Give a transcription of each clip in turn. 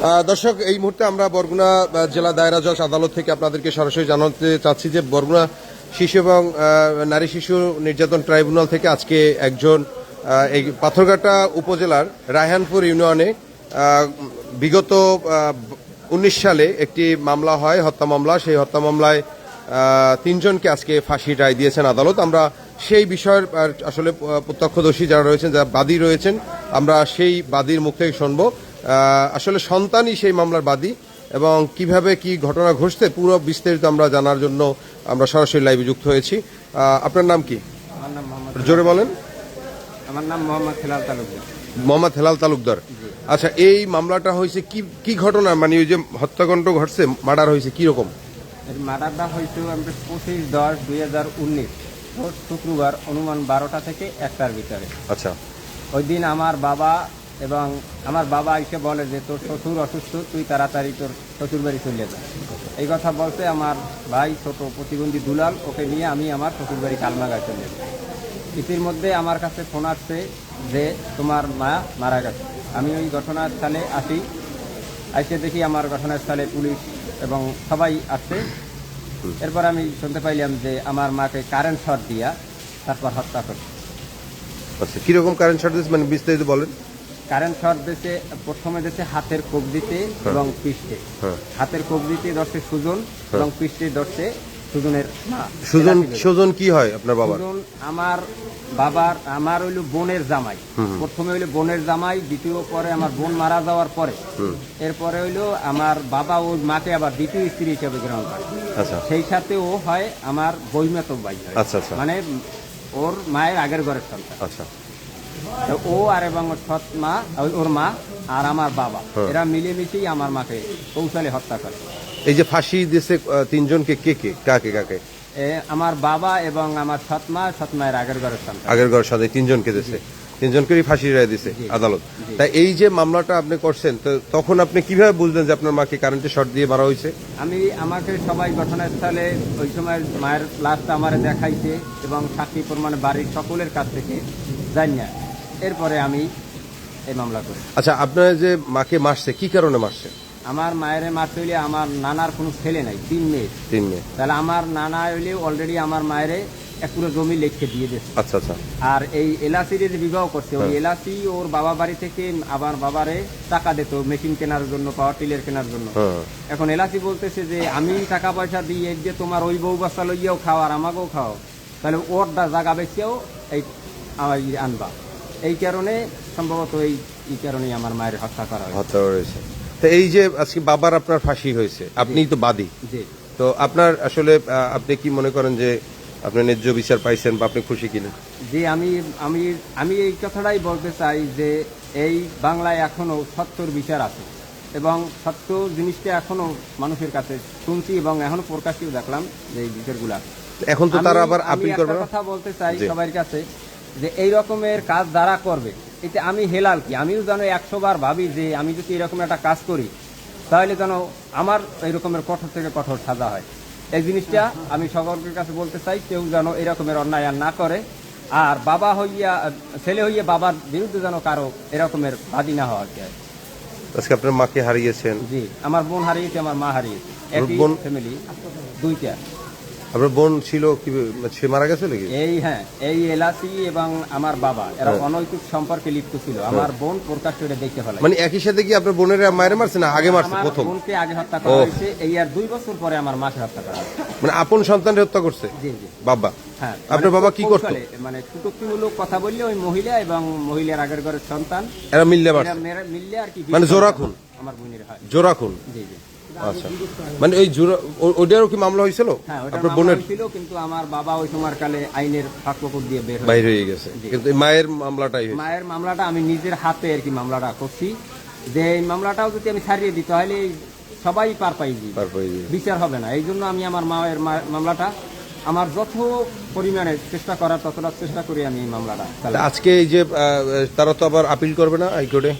দর্শক, এই মুহূর্তে আমরা বরগুনা জেলা দায়রা জজ আদালত থেকে আপনাদেরকে সরাসরি জানাতে চাচ্ছি যে বরগুনা শিশু এবং নারী শিশু নির্যাতন ট্রাইব্যুনাল থেকে আজকে একজন এই পাথরঘাটা উপজেলার রায়হানপুর ইউনিয়নে বিগত 19 সালে একটি মামলা হয়, হত্যা মামলা। সেই হত্যা মামলায় 3 জনকে আজকে ফাঁসির রায় দিয়েছেন আদালত। আমরা সেই বিষয়ের আসলে প্রত্যক্ষদর্শী যারা রয়েছেন, যারা বাদী রয়েছেন, আমরা সেই বাদীর মুখ থেকে শুনবো আসলে সন্তানই সেই মামলার বাদী এবং কিভাবে কি ঘটনা ঘটছে পুরো বিস্তারিত আমরা জানার জন্য আমরা সরাসরি লাইভে যুক্ত হয়েছি। আপনার নাম কি? আমার নাম মোহাম্মদ। জোরে বলেন। আমার নাম মোহাম্মদ হেলাল তালুকদার। মোহাম্মদ হেলাল তালুকদার। আচ্ছা, এই মামলাটা হয়েছে কি কি ঘটনা, মানে ওই যে হত্যাকাণ্ড ঘটছে, মার্ডার হয়েছে কি রকম? এর মার্ডারটা হয়েছে 25/10/2019 শুক্রবার অনুমান 12টা থেকে 1টার ভিতরে। আচ্ছা, ওই দিন আমার বাবা এবং আমার বাবা এসে বলে যে তোর শ্বশুর অসুস্থ, তুই তাড়াতাড়ি তোর শ্বশুর বাড়ি চলে যা। এই কথা বলতে আমার ভাই ছোট প্রতিবন্ধী দুলাল, ওকে নিয়ে আমি আমার শ্বশুর বাড়ি কালমাগায় চলে যাই। ইতির মধ্যে আমার কাছে ফোন আসছে যে তোমার মা মারা গেছে। আমি ওই ঘটনাস্থলে আসি, এসে দেখি আমার ঘটনাস্থলে পুলিশ এবং সবাই আসছে। এরপর আমি শুনতে পাইলাম যে আমার মাকে কারেন্ট শট দিয়া তারপর হত্যা করছে। আচ্ছা, কিরকম কারেন্ট শট দিয়েছে, মানে বিস্তারিত বলেন। কারেন্ট শট দিয়েছে, প্রথমে দিয়েছে হাতের কবজিতে এবং পৃষ্ঠে। হাতের কবজিতে ধরছে সুজন এবং পৃষ্ঠে ধরছে সুজনের মা। সুজন কি হয় আপনার বাবা? সুজন আমার বাবার, আমার হইল বোনের জামাই। প্রথমে হইলো বোনের জামাই, দ্বিতীয় পরে আমার বোন মারা যাওয়ার পরে এরপরে হইলো আমার বাবা ওর মাকে আবার দ্বিতীয় স্ত্রী হিসেবে গ্রহণ করে। আচ্ছা, সেই সাথে ও হয় আমার বইমাতো ভাই। আচ্ছা আচ্ছা, মানে ওর মায়ের আগের ঘরের সন্তান। আচ্ছা, ও আর এবং ওর সৎ মা, ওর মা আর আমার বাবা, এরা মিলেমিশেই আমার মাকে কৌশলে হত্যা করে। এই যে ফাঁসি দিয়েছে 3 জনকে, কে কে, কাকে কাকে? আমার বাবা এবং আমার সৎ মায়ের আগের ঘরের সন্তান। আগের ঘরের সাথে 3 জনকে দিয়েছে, 3 জনকেই ফাঁসির রায় দিয়েছে আদালত। তাই এই যে মামলাটা আপনি করছেন, তো তখন আপনি কিভাবে বুঝলেন যে আপনার মাকে কারেন্টে শর্ট দিয়ে মারা হয়েছে? আমাকে সবাই ঘটনাস্থলে ওই সময় মায়ের লাশটা আমার দেখাইছে এবং সাক্ষী প্রমাণে বাড়ির সকলের কাছ থেকে জানি না। এরপরে আমি এই মামলা করি। আচ্ছা, আপনার যে মাকে মারছে কি কারণে মারছে? আমার মায়ের মারতে হইলে আমার নানার কোনো ছেলে নাই, 3 মেয়ে। তাহলে আমার নানা হইলে অলরেডি আমার মায়ের এক পুরো জমি লিখে দিয়ে দিয়েছে। আচ্ছা আচ্ছা। আর এই এলাসির যে বিবাহ করছে, ওই এলাসি ওর বাবা বাড়ি থেকে আবার বাবারে টাকা দিত মেশিন কেনার জন্য, পাওয়ার টিলার কেনার জন্য। এখন এলাসি বলতেছে যে আমি টাকা পয়সা দিই, এই যে তোমার ওই বউ বাচ্চা লইয়াও খাও আর আমাকেও খাও, তাহলে ওর জায়গা বেচেও এই আনবা। এই কারণে সম্ভবত এই কারণেই আমার মায়ের হত্যা করা হয়েছে। তো এই যে আজকে বাবার আপনার ফাঁসি হয়েছে, আপনি তো বাদী, তো আপনার আসলে আপনি কি মনে করেন যে আপনি ন্যায্য বিচার পাইছেন বা আপনি খুশি কিনা? যে আমি এই কথাটাই বলতে চাই যে এই বাংলায় এখনো সত্যর বিচার আছে এবং সত্য জিনিসটা এখনো মানুষের কাছে শুনছি এবং এখনো প্রকাশেও দেখলাম যে এই বিচারগুলা। এখন তো তারা আবার আপিল করবে। কথা বলতে চাই সবার কাছে যে এই রকমের কাজ যারা করবে, এটা আমি হেলাল কি, আমিও যেন 100 বার ভাবি যে আমি যদি এরকম একটা কাজ করি তাহলে যেন আমার এই রকমের কঠোর থেকে কঠোর সাজা হয়। এই জিনিসটা আমি সকলের কাছে বলতে চাই, কেউ যেন এরকমের অন্যায় আর না করে, আর বাবা হইয়া ছেলে হইয়া বাবার বিরুদ্ধে যেন কারো এরকমের বাদী না হওয়া যায়। আজকে আপনার মাকে হারিয়েছেন? জি, আমার বোন হারিয়েছে, আমার মা হারিয়েছে, একই ফ্যামিলি, 2টা। আপনার বোন ছিল কি, সে মারা গেছে নাকি? এই এলাসি এবং আমার বাবা এরা অনৈতিক সম্পর্কে লিপ্ত ছিল। আমার বোন প্রকাশ করে দেখতে ফেলে। মানে একই সাথে কি আপনার বোনের মায়ের মারছে না আগে মারছে? প্রথম বোনকে আগে হত্যা করা হয়েছে, এই আর 2 বছর পরে আমার মাকে হত্যা করা হয়েছে। মানে আপন সন্তানকে হত্যা করছে? জি জি। বাবা, হ্যাঁ। আপনার বাবা কি করতো? মানে কুটুক্তিমূলক কথা বললে ওই মহিলা এবং মহিলার আগের ঘরের সন্তান এরা মিললে মারছে, মিললে আর কি, মানে জোড়া খুন। আমার বোনের হয় জোড়া খুন। জি জি। আচ্ছা, মানে ওই ওইটারও কি মামলা হয়েছিল? হ্যাঁ, আপনার বোনের ছিল, কিন্তু আমার বাবা ওই সময় কালে আইনের ফাঁকফোকর দিয়ে বাইরে হয়ে গেছে। কিন্তু মায়ের মামলাটা আমি নিজের হাতে আর কি মামলাটা করছি, যে এই মামলাটাও যদি আমি ছাড়িয়ে দিই তাহলে সবাই পার পাই বিচার হবে না। এই জন্য আমি আমার মায়ের মামলাটা আমার যত পরিমাণে চেষ্টা করার ততটা চেষ্টা করি আমি এই মামলাটা। আজকে এই যে তারা তো আবার আপিল করবে না হাইকোর্টে?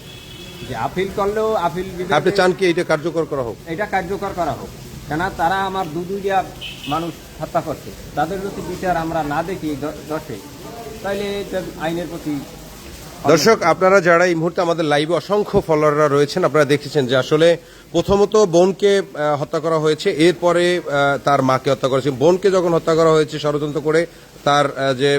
যে আপিল করলেও আপিল, আপনি চান কি এটা কার্যকর করা হোক? এটা কার্যকর করা হোক, কেন তারা আমার দুইটা মানুষ হত্যা করছে, তাদের যদি বিচার আমরা না দেখি দশে, তাহলে আইনের প্রতি দর্শক, আপনারা যারা এই মুহূর্তে আমাদের লাইভে অসংখ্য ফলোয়াররা রয়েছেন, আপনারা দেখেছেন যে আসলে প্রথমত বোনকে হত্যা করা হয়েছে, এরপরে তার মাকে হত্যা করা হয়েছে। বোনকে যখন হত্যা করা হয়েছে ষড়যন্ত্র করে তার যে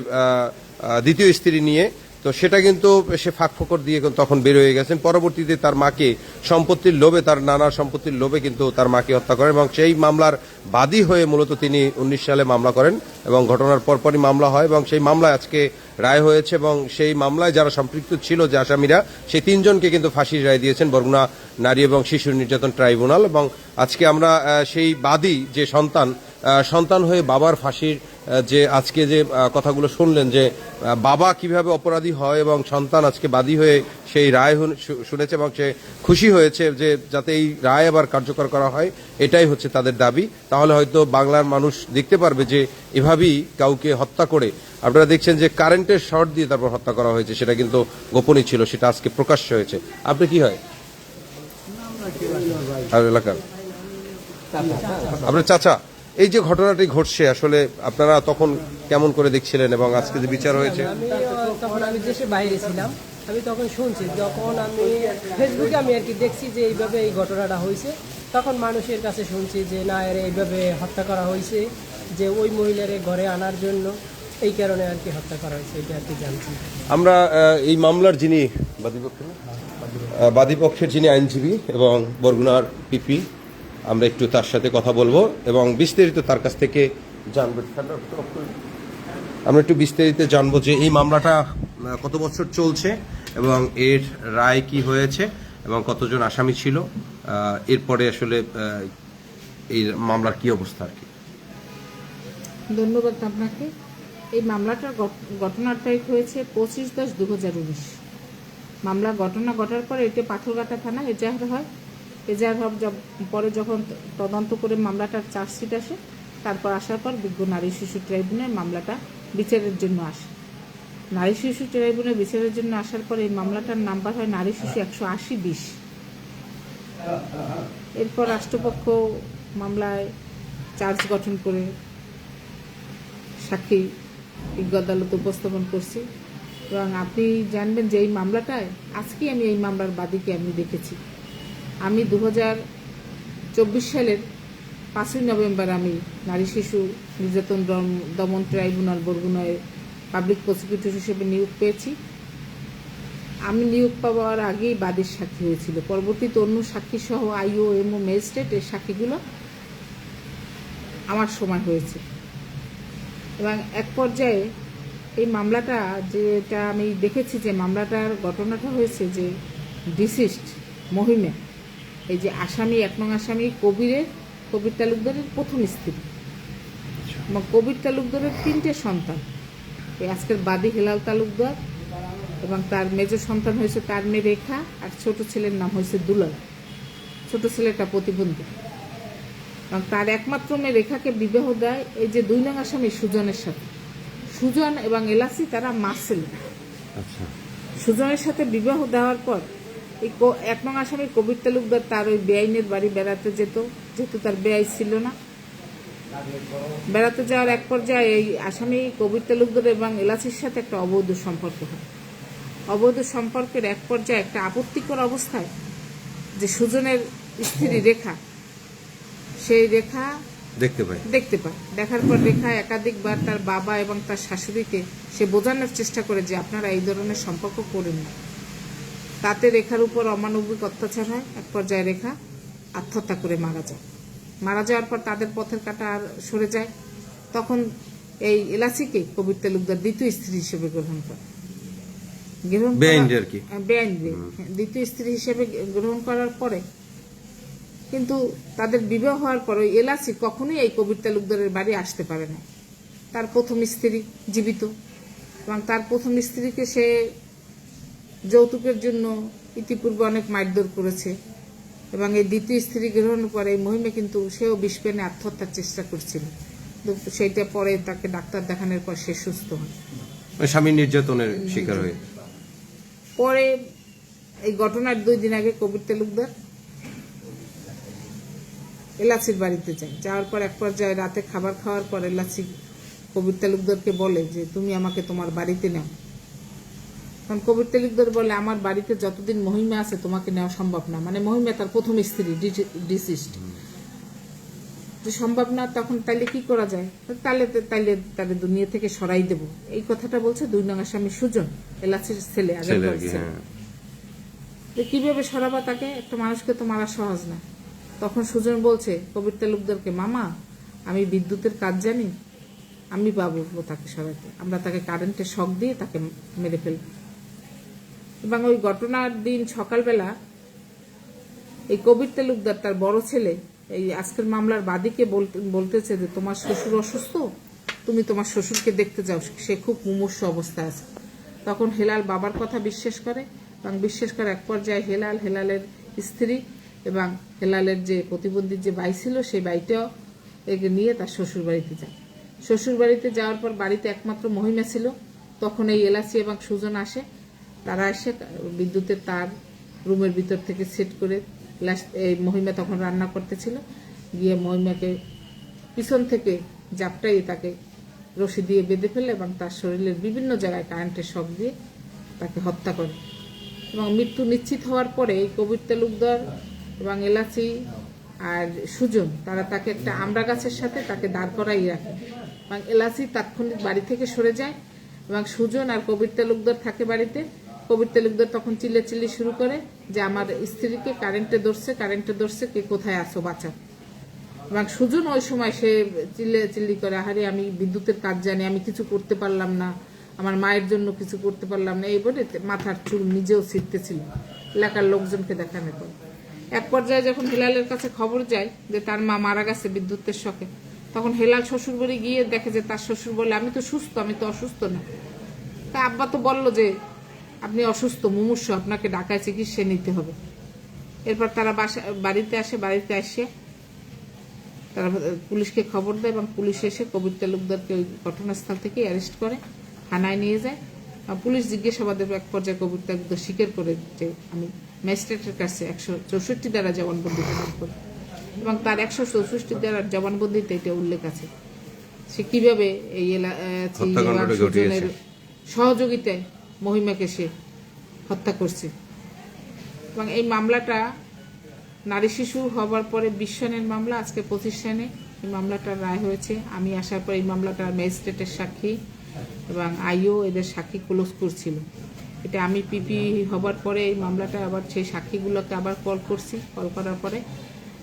দ্বিতীয় স্ত্রী নিয়ে, তো সেটা কিন্তু সে ফাঁক ফোকর দিয়ে তখন বের হয়ে গেছেন। পরবর্তীতে তার মাকে সম্পত্তির লোভে, তার নানার সম্পত্তির লোভে কিন্তু তার মাকে হত্যা করেন এবং সেই মামলার বাদী হয়ে মূলত তিনি 19 সালে মামলা করেন এবং ঘটনার পরপরই মামলা হয় এবং সেই মামলায় আজকে রায় হয়েছে এবং সেই মামলায় যারা সম্পৃক্ত ছিল যে আসামিরা, সেই 3 জনকে কিন্তু ফাঁসির রায় দিয়েছেন বরগুনা নারী এবং শিশু নির্যাতন ট্রাইব্যুনাল। এবং আজকে আমরা সেই বাদী যে সন্তান হয়ে বাবার ফাঁসির যে আজকে যে কথাগুলো শুনলেন, যে বাবা কিভাবে অপরাধী হয় এবং সন্তান আজকে বাদী হয়ে সেই রায় শুনেছে এবং সে খুশি হয়েছে যে যাতে এই রায় আবার কার্যকর করা হয়, এটাই হচ্ছে তাদের দাবি। তাহলে হয়তো বাংলার মানুষ দেখতে পারবে যে এভাবেই কাউকে হত্যা করে, আপনারা দেখছেন যে কারেন্টের শর্ট দিয়ে তারপর হত্যা করা হয়েছে, সেটা কিন্তু গোপনই ছিল, সেটা আজকে প্রকাশ্য হয়েছে। আপনি কি হয় আর এলাকার আপনার চাচা, এই যে ঘটনাটি ঘটছে আসলে আপনারা তখন কেমন করে দেখছিলেন এবং আজকে যে বিচার হয়েছে? তখন আমি দেশের বাইরে ছিলাম, আমি তখন শুনছি, যখন আমি ফেসবুকে আমি আর কি দেখছি যে এইভাবে এই ঘটনাটা হয়েছে, তখন মানুষের কাছে শুনছি যে না, এর এইভাবে হত্যা করা হয়েছে, যে ওই মহিলার ঘরে আনার জন্য, এই কারণে আর কি হত্যা করা হয়েছে, এটা আর কি জানছি। আমরা এই মামলার যিনি বাদীপক্ষের যিনি আইনজীবী এবং বরগুনার পিপি, আমরা একটু তার সাথে কথা বলবো এবং বিস্তারিত তার কাছ থেকে জানবো। আমরা একটু বিস্তারিত জানবো যে এই মামলাটা কত বছর চলছে এবং এর রায় কি হয়েছে এবং কতজন আসামি ছিল, এরপরে আসলে এই মামলার কি অবস্থা আর কি। ধন্যবাদ আপনাকে। এই মামলাটার ঘটনার তারিখ হয়েছে 25/10/2019। মামলা ঘটনা ঘটার পরে এটি পাথরঘাটা থানা এজাহার হয়। এজাহার হওয়ার পরে যখন তদন্ত করে মামলাটার চার্জশিট আসে, তারপর আসার পর বিজ্ঞ নারী শিশু ট্রাইব্যুনালে মামলাটা বিচারের জন্য আসে। নারী শিশু ট্রাইব্যুনালে বিচারের জন্য আসার পরে এই মামলাটার নাম্বার হয় নারী শিশু 180-20। এরপর রাষ্ট্রপক্ষ মামলায় চার্জ গঠন করে সাক্ষী বিজ্ঞ আদালত উপস্থাপন করছি এবং আপনি জানবেন যে এই মামলাটায় আজকেই আমি এই মামলার বাদীকে আমি দেখেছি। আমি 2024 সালের 5ই নভেম্বর আমি নারী শিশু নির্যাতন দমন ট্রাইব্যুনাল বরগুনায় পাবলিক প্রসিকিউটর হিসেবে নিয়োগ পেয়েছি। আমি নিয়োগ পাওয়ার আগেই বাদীর সাক্ষী হয়েছিল। পরবর্তীতে অন্য সাক্ষী সহ আইও এমও ম্যাজিস্ট্রেট এই সাক্ষীগুলো আমার সময় হয়েছে এবং এক পর্যায়ে এই মামলাটা যেটা আমি দেখেছি, যে মামলাটার ঘটনাটা হয়েছে যে ডিসিস্ট মহিমা, এই যে আসামি 1 নং আসামি কবির তালুকদারের প্রথম স্ত্রী এবং কবির তালুকদারের 3টে সন্তান, এই আজকের বাদী হেলাল তালুকদার এবং তার মেজ সন্তান হয়েছে তার মেয়ে রেখা, আর ছোট ছেলের নাম হয়েছে দুলাল। ছোট ছেলেটা প্রতিবন্ধী এবং তার একমাত্র মেয়ে রেখাকে বিবাহ দেয় এই যে 2 নং আসামি সুজনের সাথে। সুজন এবং এলাসি তারা মা ছেলে। সুজনের সাথে বিবাহ দেওয়ার পর এই 1 নং আসামি কবির তালুকদার তার ওই বেআইনের বাড়ি বেড়াতে যেত, যেহেতু তার বেআই ছিল না। বেড়াতে যাওয়ার এক পর্যায়ে এই আসামি কবির তালুকদার এবং এলাসির সাথে একটা অবৈধ সম্পর্ক হয়। অবৈধ সম্পর্কের এক পর্যায়ে একটা আপত্তিকর অবস্থায় যে সুজনের স্ত্রী রেখা, সেই রেখা দেখতে পায়। দেখার পর রেখা একাধিকবার তার বাবা এবং তার শাশুড়িকে সে বোঝানোর চেষ্টা করে যে আপনারা এই ধরনের সম্পর্ক করেন না। তাতে রেখার উপর অমানবিক অত্যাচার হয়। এক পর্যায়ে রেখা আত্মহত্যা করে মারা যায়। মারা যাওয়ার পর তাদের পথের কাঁটা আর সরে যায়। তখন এই এলাসিকে কবির তালুকদার দ্বিতীয় স্ত্রী হিসেবে গ্রহণ করে। দ্বিতীয় স্ত্রী হিসেবে গ্রহণ করার পরে কিন্তু তাদের বিবাহ হওয়ার পর ওই এলাসি কখনোই এই কবির তালুকদারের বাড়ি আসতে পারে না। তার প্রথম স্ত্রী জীবিত এবং তার প্রথম স্ত্রীকে সে যৌতুকের জন্য ইতিপূর্বে অনেক মারধর করেছে এবং এই দ্বিতীয় স্ত্রী গ্রহণের পরে এই মহিমা কিন্তু সেও বিষ পেনে আত্মহত্যার চেষ্টা করছিল। সেইটা পরে তাকে ডাক্তার দেখানোর পর সে সুস্থ হয়। স্বামী নির্যাতনের শিকার হয়ে পরে এই ঘটনার 2 দিন আগে কবির তালুকদার এলাচির বাড়িতে যায়। যাওয়ার পর এক পর্যায়ে রাতে খাবার খাওয়ার পর এলাচি কবির তালুকদারকে বলে যে তুমি আমাকে তোমার বাড়িতে নাও। কারণ কবির তালুকদার বলে আমার বাড়িতে যতদিন মহিমা আছে তোমাকে নেওয়া সম্ভব না, মানে মহিমা তার প্রথম স্ত্রী ডিসিস্ট, যে সম্ভব না, তখন তাইলে কি করা যায়, তাইলে তাদের দুনিয়া থেকে সরাই দেব, এই কথাটা বলছে 2 নং আসামি সুজন, এলাচির ছেলে, আগের ছেলে। যে কিভাবে সরাবা তাকে, একটা মানুষকে তো মারা সহজ না। তখন সুজন বলছে কবির তালুকদারকে, মামা আমি বিদ্যুতের কাজ জানি, আমি পাবো তাকে সরাতে, আমরা তাকে কারেন্টের শক দিয়ে তাকে মেরে ফেলব। এবং ওই ঘটনার দিন সকালবেলা এই কবির তালুকদার তার বড় ছেলে এই আজকের মামলার বাদীকে বলতেছে যে তোমার শ্বশুর অসুস্থ, তুমি তোমার শ্বশুরকে দেখতে যাও, সে খুব মুমূর্ষু অবস্থায় আছে। তখন হেলাল বাবার কথা বিশ্বাস করে, এবং বিশ্বাস করে এক পর্যায়ে হেলালের স্ত্রী এবং হেলালের যে প্রতিবন্ধী যে ভাই ছিল সেই ভাইটাও একে নিয়ে তার শ্বশুর বাড়িতে যায়। শ্বশুর বাড়িতে যাওয়ার পর বাড়িতে একমাত্র মহিমা ছিল। তখন এই এলাচি এবং সুজন আসে, তারা এসে বিদ্যুতের তার রুমের ভিতর থেকে সেট করে এই মহিমা তখন রান্না করতেছিল, গিয়ে মহিমাকে পিছন থেকে জাপটাই তাকে রশি দিয়ে বেঁধে ফেলে এবং তার শরীরের বিভিন্ন জায়গায় কারেন্টের শক দিয়ে তাকে হত্যা করে। এবং মৃত্যু নিশ্চিত হওয়ার পরে কবির তালুকদার এবং এলাচি আর সুজন তারা তাকে একটা আমড়া গাছের সাথে তাকে দাঁড় করাই রাখে, এবং এলাচি তাৎক্ষণিক বাড়ি থেকে সরে যায়, এবং সুজন আর কবির তালুকদার থাকে বাড়িতে। কবির তালুকদার তখন চিল্লাচিল্লি শুরু করে যে আমার স্ত্রীকে কারেন্টে ধরছে, কে কোথায় আছো বাঁচাও। এবং সুজন ওই সময় সে চিল্লি করে, আহারে আমি বিদ্যুতের কাজ জানি, আমি কিছু করতে পারলাম না, আমার মায়ের জন্য কিছু করতে পারলাম না, এই বলে মাথার চুল নিজেও ছিঁড়তেছিল এলাকার লোকজনকে দেখানোর পর। এক পর্যায়ে যখন হেলালের কাছে খবর যায় যে তার মা মারা গেছে বিদ্যুতের শকে, তখন হেলাল শ্বশুর বাড়ি গিয়ে দেখে যে তার শ্বশুর বলে আমি তো সুস্থ, আমি তো অসুস্থ না। তা আব্বা তো বললো যে আপনি অসুস্থ, মুমূর্ষু, আপনাকে ঢাকায় চিকিৎসা নিতে হবে। এরপর তারা বাড়িতে আসে তারা পুলিশকে খবর দেয়, এবং পুলিশ এসে কবির তালুকদারকে ওই ঘটনাস্থল থেকে অ্যারেস্ট করে থানায় নিয়ে যায়। পুলিশ জিজ্ঞাসাবাদের এক পর্যায়ে কবির তালুকদার স্বীকার করে যে আমি ম্যাজিস্ট্রেটের কাছে 164 দ্বারা জবানবন্দি প্রদান করি, এবং তার 164 দ্বারা জবানবন্দিতে এটা উল্লেখ আছে সে কিভাবে এই সুজনের সহযোগিতায় মহিমাকে সে হত্যা করছে। এবং এই মামলাটা নারী শিশু হবার পরে 20 সনের মামলা, আজকে 25 সনে এই মামলাটার রায় হয়েছে। আমি আসার পর এই মামলাটার ম্যাজিস্ট্রেটের সাক্ষী এবং আইও এদের সাক্ষী ক্লোজ করছিল। এটা আমি পিপি হবার পরে এই মামলাটা আবার সেই সাক্ষীগুলোকে আবার কল করার পরে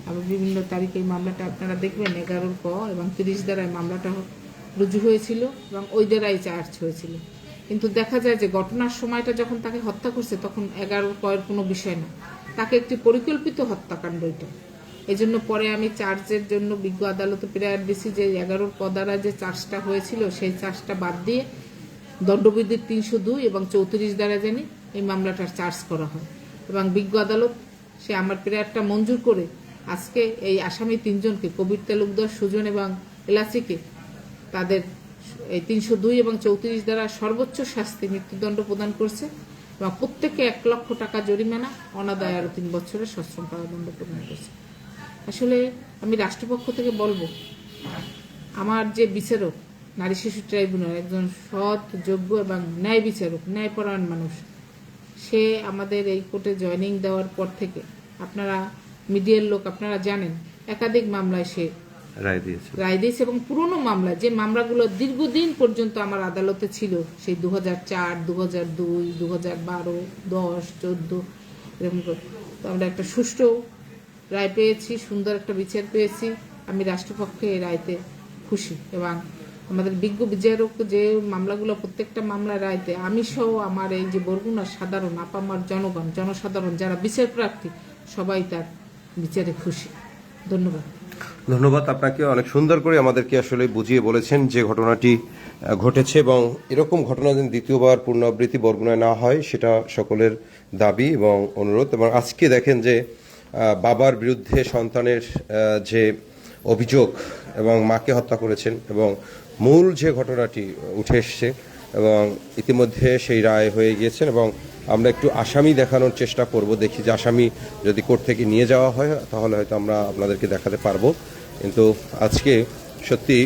আবার বিভিন্ন তারিখে এই মামলাটা আপনারা দেখবেন 11 ক এবং 30 দ্বারায় মামলাটা রুজু হয়েছিল এবং ওই দ্বারাই চার্জ হয়েছিল। কিন্তু দেখা যায় যে ঘটনার সময়টা যখন তাকে হত্যা করছে তখন 11 কয়ের কোনো বিষয় না, তাকে একটি পরিকল্পিত হত্যাকাণ্ড এটা। এই জন্য পরে আমি চার্জের জন্য বিজ্ঞ আদালতে প্রেয়ার দিছি যে 11 ক দ্বারা যে চার্জটা হয়েছিল সেই চার্জটা বাদ দিয়ে দণ্ডবিধির 302 এবং 34 দ্বারা জানি এই মামলাটার চার্জ করা হয়। এবং বিজ্ঞ আদালত সে আমার প্রেয়ারটা মঞ্জুর করে আজকে এই আসামি 3 জনকে কবির তালুকদার, সুজন এবং এলাচিকে তাদের এই 302 এবং 34 দ্বারা সর্বোচ্চ শাস্তি মৃত্যুদণ্ড প্রদান করছে, এবং প্রত্যেককে 1 লক্ষ টাকা জরিমানা, অনাদায় আরো 3 বছরের সশ্রম কারাদণ্ড প্রদান করছে। আসলে আমি রাষ্ট্রপক্ষ থেকে বলবো, আমার যে বিচারক নারী শিশু ট্রাইব্যুনাল একজন সৎ, যোগ্য এবং ন্যায় বিচারক, ন্যায়পরায়ণ মানুষ, সে আমাদের এই কোর্টে জয়েনিং দেওয়ার পর থেকে আপনারা মিডিয়ার লোক আপনারা জানেন একাধিক মামলায় সে রায় দিয়েছে, এবং পুরনো মামলা যে মামলাগুলো দীর্ঘদিন পর্যন্ত আমার আদালতে ছিল সেই 2004, 2002, 2012, 10, 14 এরকম, তো আমরা একটা সুষ্ঠু রায় পেয়েছি, সুন্দর একটা বিচার পেয়েছি। আমি রাষ্ট্রপক্ষে এই রায়তে খুশি, এবং আমাদের বিজ্ঞ বিচারক যে মামলাগুলো প্রত্যেকটা মামলার রায়তে আমি সহ আমার এই যে বরগুনার সাধারণ আপামার জনসাধারণ যারা বিচার প্রার্থী সবাই তার বিচারে খুশি। ধন্যবাদ আপনাকে, অনেক সুন্দর করে আমাদেরকে আসলে বুঝিয়ে বলেছেন যে ঘটনাটি ঘটেছে, এবং এরকম ঘটনা যেন দ্বিতীয়বার পুনরাবৃত্তি বরগুনায় না হয় সেটা সকলের দাবি এবং অনুরোধ। এবং আজকে দেখেন যে বাবার বিরুদ্ধে সন্তানের যে অভিযোগ এবং মাকে হত্যা করেছেন, এবং মূল যে ঘটনাটি উঠে এসছে এবং ইতিমধ্যে সেই রায় হয়ে গিয়েছেন, এবং আমরা একটু আসামি দেখানোর চেষ্টা করব, দেখি যে আসামি যদি কোর্ট থেকে নিয়ে যাওয়া হয় তাহলে হয়তো আমরা আপনাদেরকে দেখাতে পারবো। কিন্তু আজকে সত্যি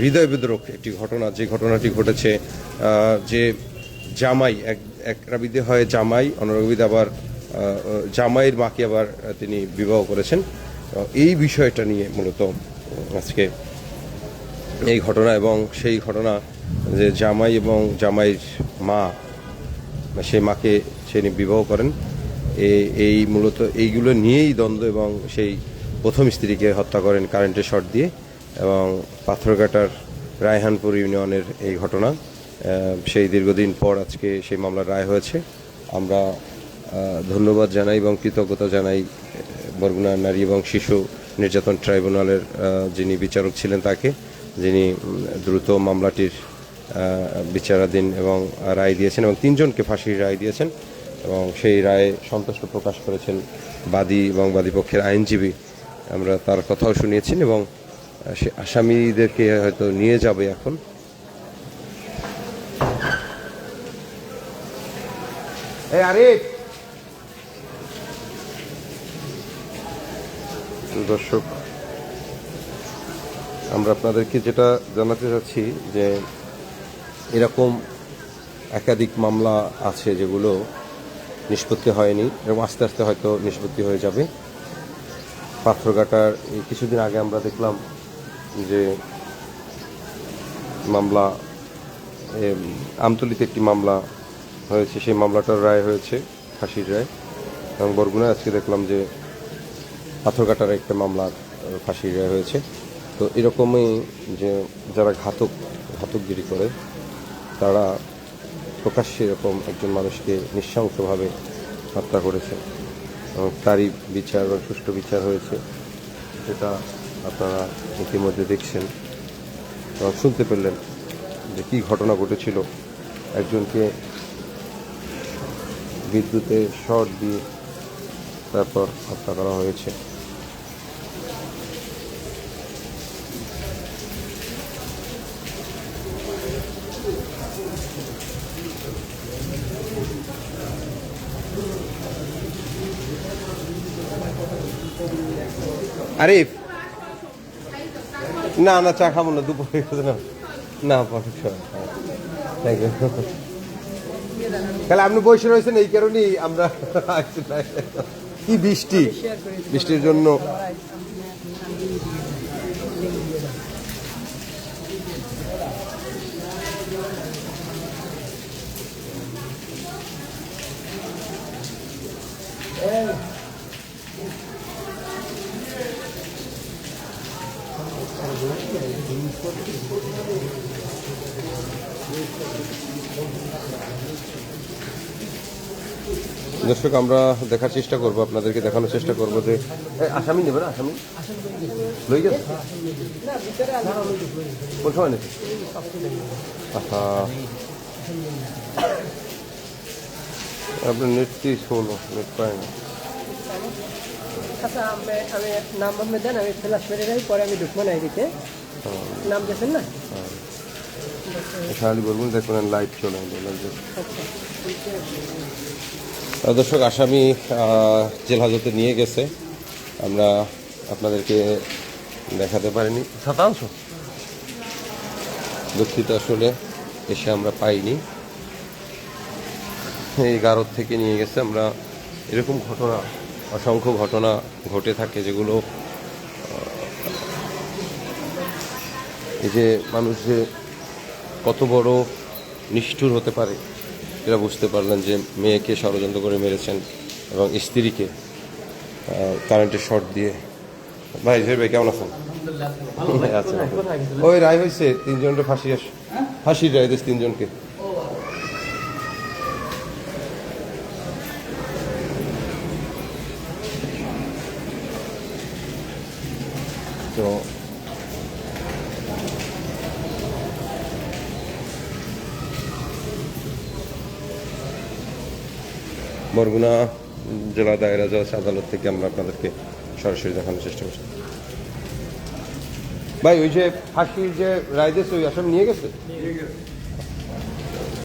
হৃদয় বিদারক একটি ঘটনা, যে ঘটনাটি ঘটেছে যে জামাই এক রাবিদে হয় জামাই, অন্য রাবিদে আবার জামাইয়ের মাকে আবার তিনি বিবাহ করেছেন। এই বিষয়টা নিয়ে মূলত আজকে এই ঘটনা, এবং সেই ঘটনা যে জামাই এবং জামাইয়ের মা, সেই মাকে তিনি বিবাহ করেন, এই মূলত এইগুলো নিয়েই দ্বন্দ্ব, এবং সেই প্রথম স্ত্রীকে হত্যা করেন কারেন্টের শর্ট দিয়ে। এবং পাথরঘাটার রায়হানপুর ইউনিয়নের এই ঘটনা, সেই দীর্ঘদিন পর আজকে সেই মামলার রায় হয়েছে। আমরা ধন্যবাদ জানাই এবং কৃতজ্ঞতা জানাই বরগুনা নারী এবং শিশু নির্যাতন ট্রাইব্যুনালের যিনি বিচারক ছিলেন তাকে, যিনি দ্রুত মামলাটির বিচারাধীন এবং রায় দিয়েছেন, এবং 3 জনকে ফাঁসির রায় দিয়েছেন। এবং সেই রায়ে সন্তুষ্ট প্রকাশ করেছেন বাদী এবং বাদীপক্ষের আইনজীবী। আমরা তার কথাও শুনিয়েছেন, এবং সে আসামিদেরকে হয়তো নিয়ে যাবে এখন। দর্শক, আমরা আপনাদেরকে যেটা জানাতে চাচ্ছি যে এরকম একাধিক মামলা আছে যেগুলো নিষ্পত্তি হয়নি, এবং আস্তে আস্তে হয়তো নিষ্পত্তি হয়ে যাবে। পাথরঘাটার এই কিছুদিন আগে আমরা দেখলাম যে মামলা আমতলীতে একটি মামলা হয়েছে, সেই মামলাটার রায় হয়েছে ফাঁসির রায়। এবং বরগুনায় আজকে দেখলাম যে পাথরঘাটার একটা মামলার ফাঁসির রায় হয়েছে। তো এরকমই যে যারা ঘাতকগিরি করে, তারা প্রকাশ্যে এরকম একজন মানুষকে নৃশংসভাবে হত্যা করেছে, এবং তারই বিচার বা সুষ্ঠু বিচার হয়েছে, সেটা আপনারা ইতিমধ্যে দেখছেন এবং শুনতে পেলেন যে কী ঘটনা ঘটেছিল। একজনকে বিদ্যুতের শর্ট দিয়ে তারপর হত্যা করা হয়েছে। আরিফ, না না, চা খাবো না, দুপুরে না, না থ্যাংক ইউ। তাহলে আপনি বসে রয়েছেন, এই কারণেই আমরা কি বৃষ্টির জন্য দর্শক, আমরা দেখার চেষ্টা করব, আপনাদেরকে দেখানোর চেষ্টা করব যে আসামি নেবে না, আসামি লই গেছে কোন সময় নেবে। আপনার নেট কি শোনো, নেট পায় না। আচ্ছা, আমি নাম দেন, আমি ফ্ল্যাশ মেরে যাই, পরে আমি ঢুকবো না এদিকে। নাম দেখেন না, খালি বলবেন, দেখবেন লাইভ চলে। দর্শক, আসামি জেল হাজতে নিয়ে গেছে, আমরা আপনাদেরকে দেখাতে পারিনি, শতাংশ দুঃখিত, আসলে এসে আমরা পাইনি। এই গারদ থেকে নিয়ে গেছে। আমরা এরকম ঘটনা, অসংখ্য ঘটনা ঘটে থাকে যেগুলো এই যে মানুষ যে কত বড় নিষ্ঠুর হতে পারে এরা বুঝতে পারলেন, যে মেয়েকে ষড়যন্ত্র করে মেরেছেন এবং স্ত্রীকে কারেন্টের শর্ট দিয়ে। ভাই জহির ভাই, কেমন আছেন? আচ্ছা, ওই রায় হয়েছে 3 জনকে ফাঁসির রায় দিয়েছে 3 জনকে। তো বরগুনা জেলা দায়রা জজ আদালত থেকে আমরা আপনাদেরকে সরাসরি দেখানোর চেষ্টা করছি। ভাই, ওই যে ফাঁসির যে রায় দিয়েছে, ওই আসামি নিয়ে গেছে?